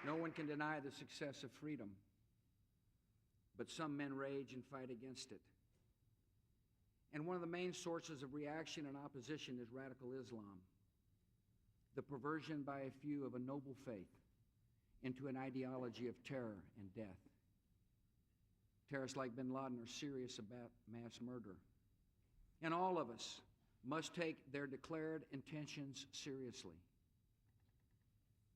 No one can deny the success of freedom, but some men rage and fight against it. And one of the main sources of reaction and opposition is radical Islam, the perversion by a few of a noble faith into an ideology of terror and death. Terrorists like bin Laden are serious about mass murder. And all of us must take their declared intentions seriously.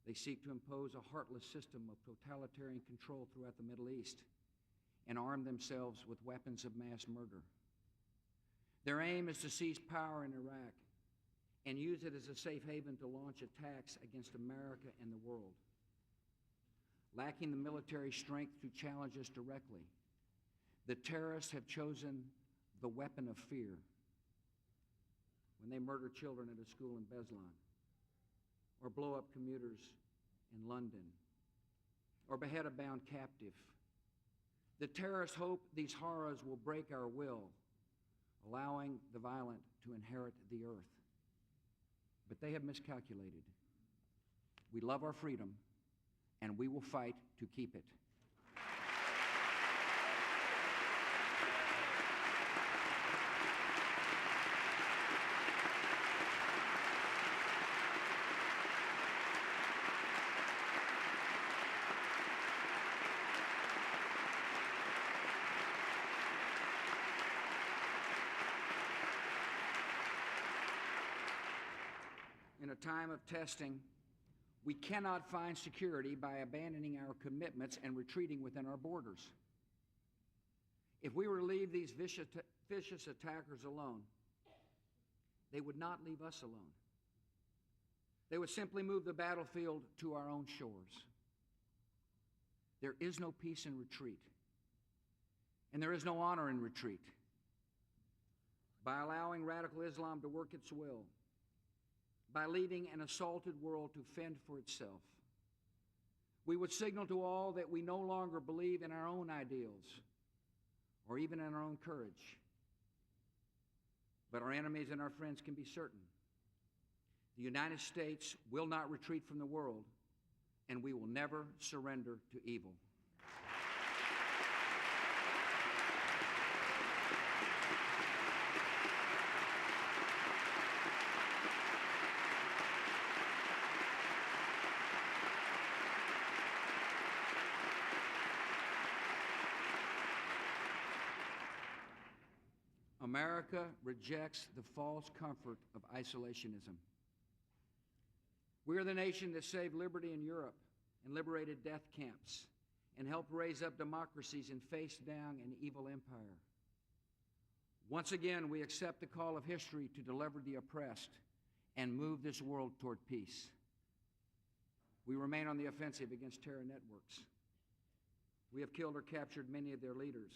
They seek to impose a heartless system of totalitarian control throughout the Middle East and arm themselves with weapons of mass murder. Their aim is to seize power in Iraq and use it as a safe haven to launch attacks against America and the world. Lacking the military strength to challenge us directly, the terrorists have chosen the weapon of fear when they murder children at a school in Beslan, or blow up commuters in London, or behead a bound captive. The terrorists hope these horrors will break our will, allowing the violent to inherit the earth. But they have miscalculated. We love our freedom, and we will fight to keep it. In a time of testing, we cannot find security by abandoning our commitments and retreating within our borders. If we were to leave these vicious attackers alone, they would not leave us alone. They would simply move the battlefield to our own shores. There is no peace in retreat, and there is no honor in retreat. By allowing radical Islam to work its will, by leaving an assaulted world to fend for itself, we would signal to all that we no longer believe in our own ideals or even in our own courage. But our enemies and our friends can be certain. The United States will not retreat from the world, and we will never surrender to evil. America rejects the false comfort of isolationism. We are the nation that saved liberty in Europe and liberated death camps and helped raise up democracies and faced down an evil empire. Once again, we accept the call of history to deliver the oppressed and move this world toward peace. We remain on the offensive against terror networks. We have killed or captured many of their leaders,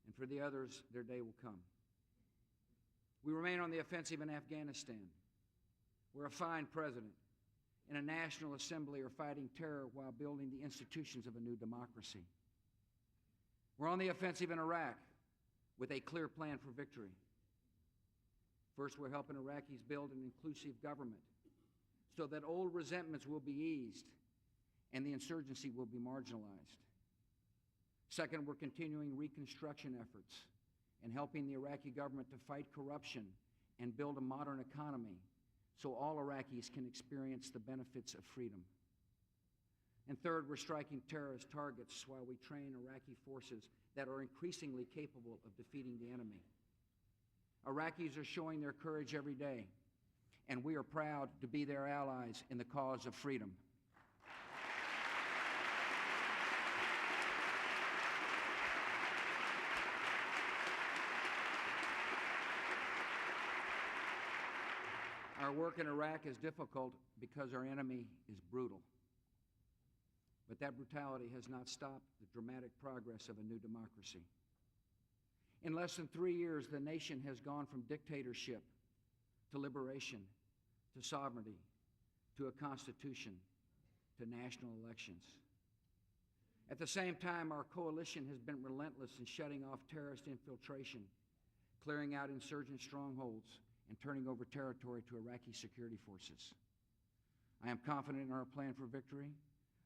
and for the others, their day will come. We remain on the offensive in Afghanistan, where a fine president and a National Assembly are fighting terror while building the institutions of a new democracy. We're on the offensive in Iraq with a clear plan for victory. First, we're helping Iraqis build an inclusive government so that old resentments will be eased and the insurgency will be marginalized. Second, we're continuing reconstruction efforts and helping the Iraqi government to fight corruption and build a modern economy so all Iraqis can experience the benefits of freedom. And third, we're striking terrorist targets while we train Iraqi forces that are increasingly capable of defeating the enemy. Iraqis are showing their courage every day, and we are proud to be their allies in the cause of freedom. Our work in Iraq is difficult because our enemy is brutal. But that brutality has not stopped the dramatic progress of a new democracy. In less than 3 years, the nation has gone from dictatorship to liberation, to sovereignty, to a constitution, to national elections. At the same time, our coalition has been relentless in shutting off terrorist infiltration, clearing out insurgent strongholds, and turning over territory to Iraqi security forces. I am confident in our plan for victory.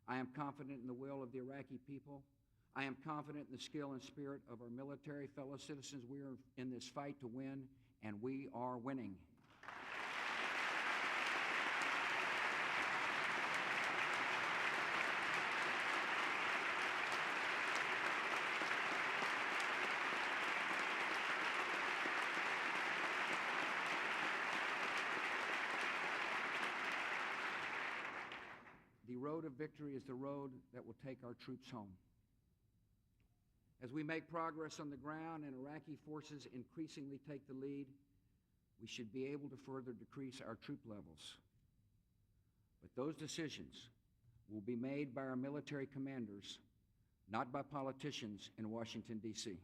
I am confident in the will of the Iraqi people. I am confident in the skill and spirit of our military fellow citizens. We are in this fight to win, and we are winning. The road of victory is the road that will take our troops home. As we make progress on the ground and Iraqi forces increasingly take the lead, we should be able to further decrease our troop levels. But those decisions will be made by our military commanders, not by politicians in Washington, D.C.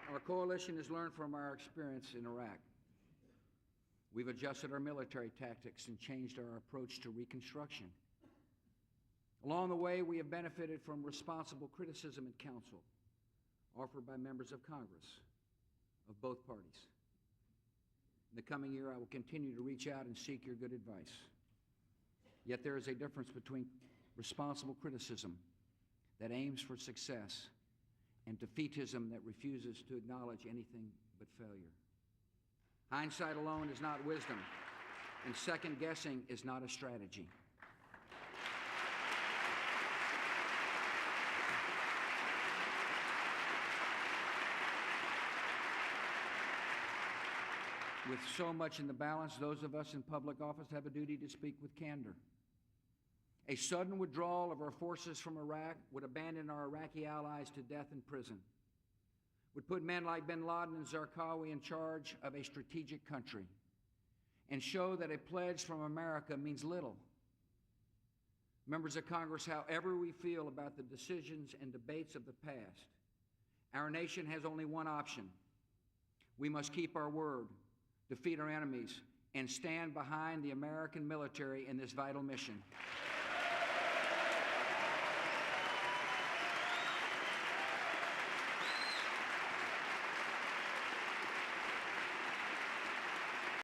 Our coalition has learned from our experience in Iraq. We've adjusted our military tactics and changed our approach to reconstruction. Along the way, we have benefited from responsible criticism and counsel offered by members of Congress of both parties. In the coming year, I will continue to reach out and seek your good advice. Yet there is a difference between responsible criticism that aims for success and defeatism that refuses to acknowledge anything but failure. Hindsight alone is not wisdom, and second-guessing is not a strategy. With so much in the balance, those of us in public office have a duty to speak with candor. A sudden withdrawal of our forces from Iraq would abandon our Iraqi allies to death in prison, would put men like bin Laden and Zarqawi in charge of a strategic country, and show that a pledge from America means little. Members of Congress, however we feel about the decisions and debates of the past, our nation has only one option. We must keep our word, defeat our enemies, and stand behind the American military in this vital mission.